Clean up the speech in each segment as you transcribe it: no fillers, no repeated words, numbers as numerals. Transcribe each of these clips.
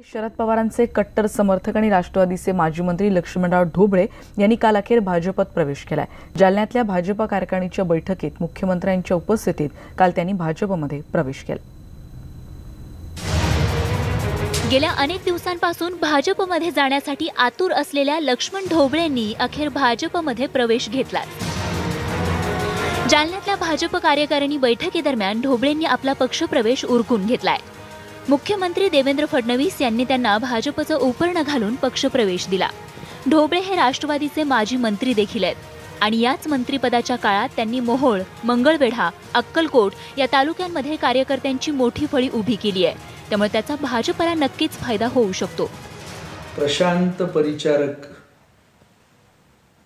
शरद पवारांचे कट्टर समर्थक आणि राष्ट्रवादीचे माजी मंत्री लक्ष्मणराव ढोबळे यांनी काल अखेर भाजपात प्रवेश केलाय। जालन्यातल्या भाजपा कार्यकारिणीच्या बैठकीत मुख्यमंत्र्यांच्या उपस्थितीत काल त्यांनी भाजपमध्ये प्रवेश केला। गेल्या अनेक दिवसांपासून भाजपमध्ये जाण्यासाठी आतुर असलेल्या लक्ष्मण ढोबळेंनी अखेर भाजपमध्ये प्रवेश घेतला। जालन्यातल्या भाजप कार्यकारिणी बैठकीदरम्यान ढोबळेंनी आपला पक्षप्रवेश उरकून घेतलाय। मुख्यमंत्री देवेंद्र फडणवीस यांनी त्यांना भाजपचं उपर्ण घालून पक्षप्रवेश दिला। ढोबळे हे राष्ट्रवादीचे माजी मंत्री देखील आहेत आणि याच मंत्रिपदाच्या काळात त्यांनी मोहोळ, मंगळवेढा, अक्कलकोट या तालुक्यांमध्ये कार्यकर्त्यांची मोठी फळी उभी केली आहे। त्यामुळे त्याचा भाजपला नक्कीच फायदा होऊ शकतो। प्रशांत परिचारक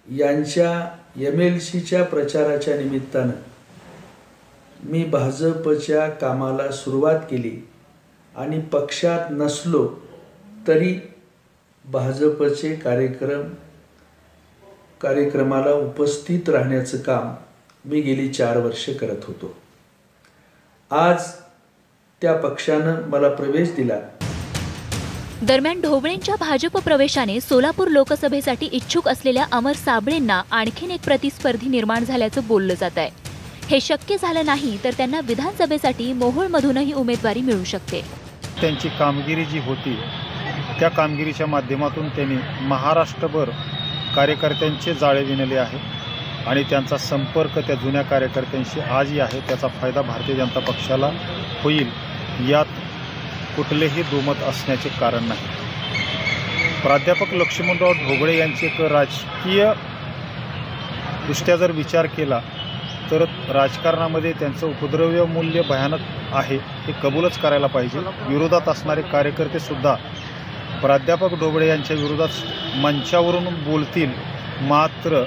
यांच्या MLCच्या प्रचाराच्या निमित्तानं मी भाजपच्या कामाला सुरुवात केली आणि पक्षात नसलो तरी भाजपचे कार्यक्रमाला उपस्थित राहण्याचं काम मी गेली 4 वर्ष करत होतो। आज त्या पक्षानं मला प्रवेश दिला। दरम्यान ढोबळेंच्या भाजप प्रवेशाने सोलापूर लोकसभेसाठी इच्छुक असलेल्या अमर साबळेंना आणखीन एक प्रतिस्पर्धी निर्माण झाल्याचं बोललं जात आहे। हे शक्य झालं नाही तर त्यांना विधानसभेसाठी मोहोळमधूनही उमेदवारी मिळू शकते। त्यांची कामगिरी जी होती त्या कामगिरीच्या माध्यमातून त्यांनी महाराष्ट्रभर कार्यकर्त्यांचे जाळे विणले आहे आणि त्यांचा संपर्क त्या जुन्या कार्यकर्त्यांशी आजही आहे। त्याचा फायदा भारतीय जनता पक्षाला होईल यात कुठलेही दुमत असण्याचे कारण नाही। प्राध्यापक लक्ष्मणराव ढोबळे यांचे एक राजकीय दृष्ट्या जर विचार केला तर राजकारणामध्ये त्यांचं उपद्रव्य मूल्य भयानक आहे हे कबूलच करायला पाहिजे। विरोधात असणारे कार्यकर्ते सुद्धा प्राध्यापक ढोबळे यांच्या विरोधात मंचावरून बोलतील, मात्र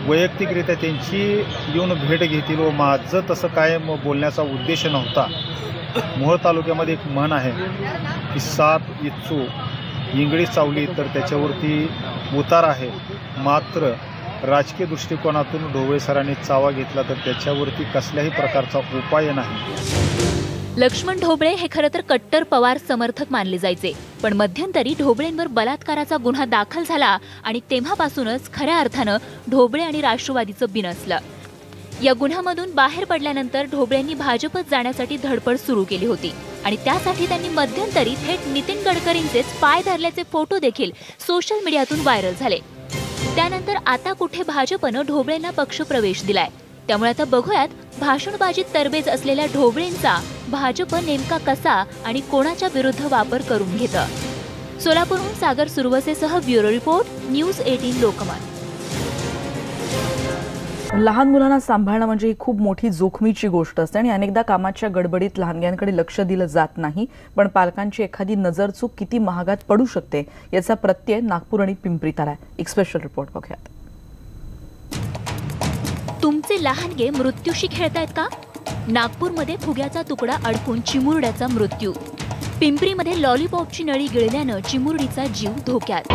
वैयक्तिकरित्या त्यांची येऊन भेट घेतील व माझं तसं काय बोलण्याचा उद्देश नव्हता। मोहोळ तालुक्यामध्ये एक म्हण आहे की 7 इच्छू इंगळी चावली तर त्याच्यावरती उतार आहे, मात्र राजकीय दृष्टिकोनातून ढोबळे सरांनी चावा घेतला तर त्याच्यावरती कसल्याही प्रकारचा उपाय नाही। लक्ष्मण ढोबळे हे खरं तर कट्टर पवार समर्थक मानले जायचे, पण मध्यंतरी ढोबळेंवर बलात्काराचा गुन्हा दाखल झाला आणि तेव्हापासूनच खऱ्या अर्थानं ढोबळे आणि राष्ट्रवादीचं बिनसलं। या गुन्ह्यामधून बाहेर पडल्यानंतर ढोबळेंनी भाजपत जाण्यासाठी धडपड सुरू केली होती आणि त्यासाठी त्यांनी मध्यंतरी थेट नितीन गडकरींचेच पाय धरल्याचे फोटो देखील सोशल मीडियातून व्हायरल झाले। त्यानंतर आता कुठे भाजपनं ढोबळेंना पक्षप्रवेश दिलाय। त्यामुळे आता बघूयात भाषणबाजीत तरबेज असलेल्या ढोबळेंचा भाजप नेमका कसा आणि कोणाच्या विरुद्ध वापर करून घेतं। सोलापूरहून सागर सुरवसेसह ब्युरो रिपोर्ट, न्यूज 18 लोकमत। लहान मुलांना सांभाळणं म्हणजे ही खूप मोठी जोखमीची गोष्ट असते आणि अनेकदा कामाच्या गडबडीत लहानग्यांकडे लक्ष दिलं जात नाही, पण पालकांची एखादी नजरचूक किती महागात पडू शकते याचा प्रत्यय नागपूर आणि पिंपरीत आलाय। एक स्पेशल रिपोर्ट बघूयात। तुमचे लहानगे मृत्यूशी खेळतायत का? नागपूरमध्ये फुग्याचा तुकडा अडकून चिमुरड्याचा मृत्यू। पिंपरीमध्ये लॉलीपॉपची नळी गिळल्यानं चिमुरडीचा जीव धोक्यात।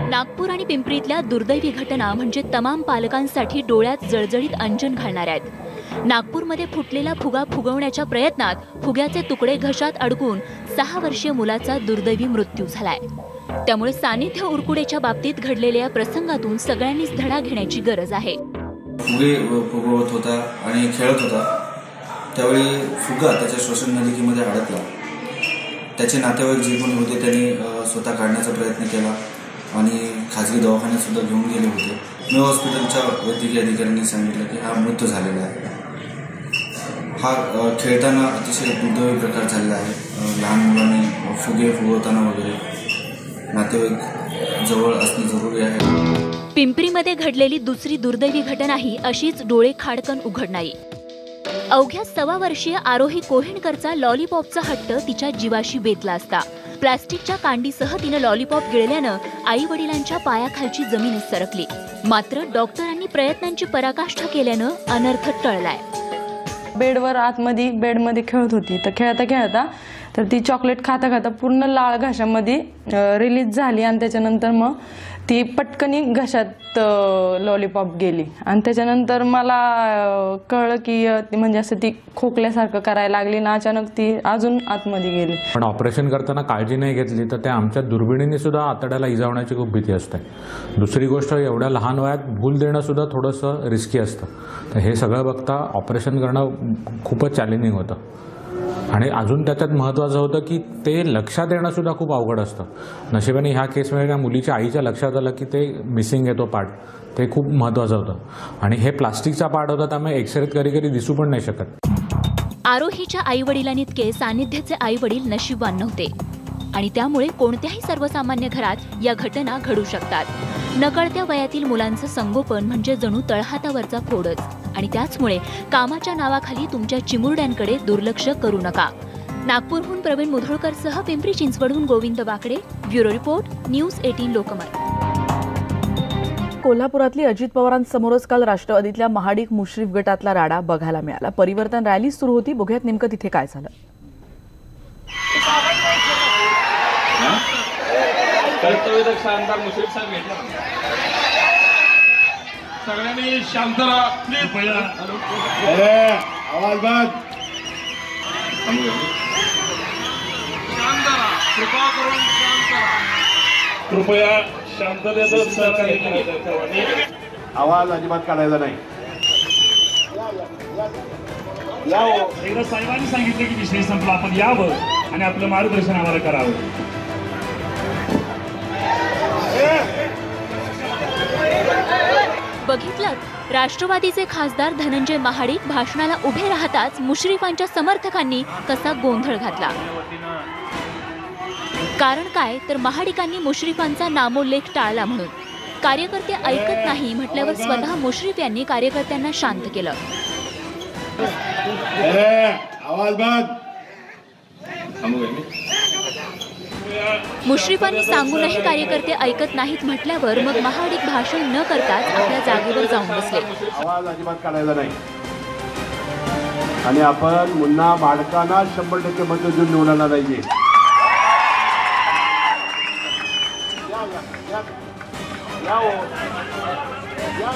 नागपूर आणि पिंपरीतल्या दुर्दैवी घटना म्हणजे तमाम पालकांसाठी डोळ्यात जळजळीत अंजन घालणाऱ्या आहेत। नागपूरमध्ये फुटलेला फुगा फुगवण्याच्या प्रयत्नात फुग्याचे तुकडे घशात अडकून 6 वर्षीय मुलाचा दुर्दैवी मृत्यू झालाय। त्यामुळे सानिध्य उरकुडेच्या बाबतीत घडलेल्या प्रसंगातून सगळ्यांनीच धडा घेण्याची गरज आहे। फुगे फुगवत होता आणि खेळत होता, त्यावेळी फुगा त्याच्या श्वसन नलिकेमध्ये अडकला। त्याचे नातेवाईक जे कोणी होते त्यांनी स्वतः काढण्याचा प्रयत्न केला आणि खाजगी दवाखान्यात सुद्धा घेऊन गेले होते। मी हॉस्पिटलच्या वैद्यकीय अधिकाऱ्यांनी सांगितलं की हा मृत्यू झालेला आहे। हा खेळताना अतिशय दुर्दैवी प्रकार झालेला आहे। लहान मुलांनी फुगे फुगवताना वगैरे नातेवाईक जवळ असणे जरुरी आहे। पिंपरीमध्ये घडलेली दुसरी दुर्दैवी घटनाही अशीच डोळे खाडकन उघडणारी। अवघ्या 6 वर्षीय आरोही कोहिणकरचा लॉलीपॉपचा हट्ट तिच्या जीवाशी बेतला असता। प्लास्टिकच्या कांडीसह तिनं लॉलीपॉप गिळल्यानं आई वडिलांच्या पायाखालची जमीनच सरकली, मात्र डॉक्टरांनी प्रयत्नांची पराकाष्ठा केल्यानं अनर्थ टळलाय। बेडवर आतमध्ये बेडमध्ये खेळत होती, तर खेळता खेळता तर ती चॉकलेट खाता खाता पूर्ण लाळ घशामध्ये रिलीज झाली आणि त्याच्यानंतर मग ती पटकनी घशात लॉलीपॉप गेली आणि त्याच्यानंतर मला कळलं की म्हणजे असं ती खोकल्यासारखं करायला लागली ना अचानक ती अजून आतमध्ये गेली. पण ऑपरेशन करताना काळजी नाही घेतली तर त्या आमच्या दुर्बिणीने सुद्धा आतड्याला इजा होण्याची खूप भीती असते. दुसरी गोष्ट एवढ्या लहान वयात भूल देणं सुद्धा थोडंसं रिस्की असतं. तर हे सगळं बघता ऑपरेशन करणं खूपच चॅलेंजिंग होतं आणि अजून त्याच्यात महत्त्वाचं होतं की ते लक्षात येणं सुद्धा खूप अवघड असतं. नशिबाने ह्या केसमध्ये त्या मुलीच्या आईच्या लक्षात आलं की ते मिसिंग आहे तो पार्ट, ते खूप महत्त्वाचं होतं आणि हे प्लास्टिकचा पार्ट होता त्यामुळे एक्सरेत कधी कधी दिसू पण नाही शकत. आरोहीच्या आईवडिलांइतके सानिध्याचे आईवडील नशीबवान नव्हते आणि त्यामुळे कोणत्याही सर्वसामान्य घरात या घटना घडू शकतात. नकळत्या वयातील मुलांचं संगोपन म्हणजे जणू तळहातावरचा फोडच आणि त्याचमुळे कामाच्या नावाखाली तुमच्या चिमुरड्यांकडे दुर्लक्ष करू नका. नागपूरहून प्रवीण मुधोळकरसह पिंपरी चिंचवडहून Govind Bakade, bureau report, news 18 Lokmat. कोल्हापुरातली अजित पवारांसमोरच काल राष्ट्रवादीतल्या महाडिक मुश्रीफ गटातला राडा बघायला मिळाला. परिवर्तन रॅली सुरू होती, बघूयात नेमकं तिथे काय झालं. आमदार मुश्रीफ साहेब भेटला. सगळ्यांनी शांत राहा प्लीज. आवाज बंद. शांत राहा, कृपा करून शांत राहा. कृपया शांततेचं सहकार्य. आवाज अजिबात काढायचा नाही. एकदा साहेबांनी सांगितलं की विषय संपला, आपण यावं आणि आपलं मार्गदर्शन आम्हाला करावं. बघितलं, राष्ट्रवादीचे खासदार धनंजय महाडिक भाषणाला उभे राहताच मुश्रीफांच्या समर्थकांनी कसा गोंधळ घातला. कारण काय तर महाडिकांनी मुश्रीफांचा नामोल्लेख टाळला म्हणून. कार्यकर्ते ऐकत नाही म्हटल्यावर स्वतः मुश्रीफ यांनी कार्यकर्त्यांना शांत केलं. आवाज बंद. मुश्रीफांनी सांगूनही कार्यकर्ते ऐकत नाहीत म्हटल्यावर मग महाडिक भाषण न करताच आपल्या जागेवर जाऊन बसले. आवाज अजिबात काढायचा नाही आणि आपण मुन्ना माडकांना 100% मत देऊन निवडणार नाहीये.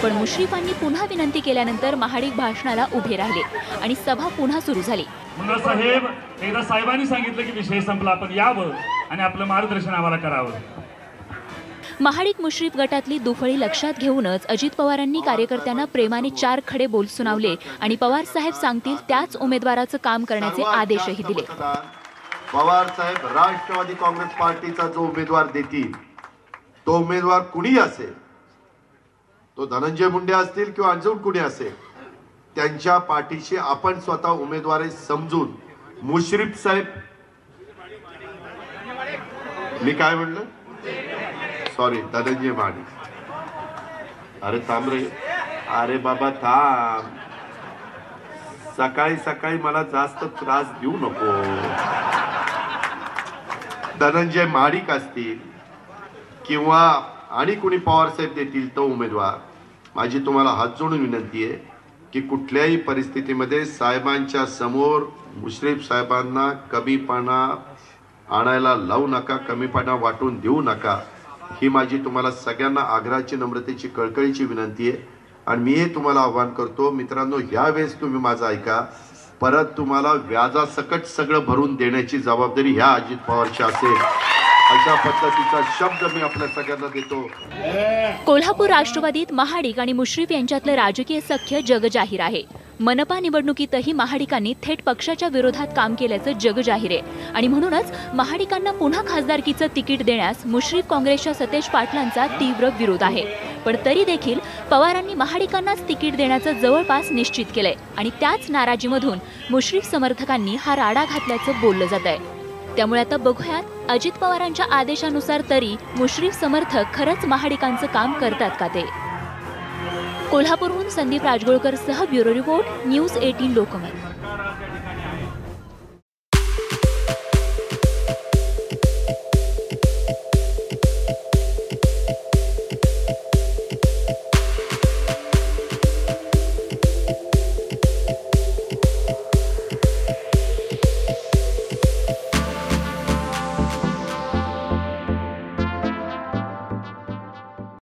पण मुश्रीफांनी पुन्हा विनंती केल्यानंतर महाडिक भाषणाला उभे राहिले आणि सभा पुन्हा सुरू झाली. मुन्ना साहेब, एकदा साहेबांनी सांगितलं की विषय संपला, आपण यावं आणि आपलं मार्गदर्शन आम्हाला करावं. महाडिक मुश्रीफ गटातली दुफळी लक्षात घेऊनच अजित पवारांनी कार्यकर्त्यांना प्रेमाने 4 खडे बोल सुनावले आणि पवार साहेब सांगतील त्याच उमेदवाराचं काम करण्याचे आदेशही दिले. पवार साहेब राष्ट्रवादी काँग्रेस पार्टीचा जो उमेदवार देतील तो उमेदवार कुणी असेल, तो धनंजय मुंडे असतील किंवा अजून कुणी असेल, त्यांच्या पाठीशी आपण स्वतः उमेदवारी समजून मुश्रीफ साहेब, मी काय म्हणलं, सॉरी धनंजय महाडिक. अरे थांब रे, अरे बाबा थांब, सकाळी सकाळी मला जास्त त्रास देऊ नको. धनंजय महाडिक असतील किंवा आणि कोणी पवार साहेब देतील तो उमेदवार, माझी तुम्हाला हात जोडून विनंती आहे की कुठल्याही परिस्थितीमध्ये साहेबांच्या समोर मुश्रीफ साहेबांना कमीपणा आणायला लावू नका, कमीपणा वाटून देऊ नका. ही माझी तुम्हाला सगळ्यांना आग्रहाची, नम्रतेची, कळकळीची विनंती आहे. आणि मी हे तुम्हाला आवाहन करतो मित्रांनो, यावेळेस तुम्ही माझं ऐका. परत तुम्हाला व्याजासकट सगळं भरून देण्याची जबाबदारी ह्या अजित पवारची असेल, अशा पद्धतीचा शब्द मी आपल्या सगळ्यांना देतो. कोल्हापूर राष्ट्रवादीत महाडिक आणि मुश्रीफ यांच्यातलं राजकीय सख्य जगजाहीर आहे. मनपा निवडणुकीतही महाडिकांनी थेट पक्षाच्या विरोधात काम केल्याचं जगजाहीर आहे आणि म्हणूनच महाडिकांना पुन्हा खासदारकीचं तिकीट देण्यास मुश्रीफ काँग्रेसच्या सतेज पाटलांचा तीव्र विरोध आहे. पण तरी देखील पवारांनी महाडिकांनाच तिकीट देण्याचं जवळपास निश्चित केलंय आणि त्याच नाराजीमधून मुश्रीफ समर्थकांनी हा राडा घातल्याचं बोललं जात आहे. त्यामुळे आता बघूयात अजित पवारांच्या आदेशानुसार तरी मुश्रीफ समर्थक खरंच महाडिकांचं काम करतात का ते. कोल्हापूरहून संदीप राजगोळकरसह ब्युरो रिपोर्ट, न्यूज 18 लोकमत.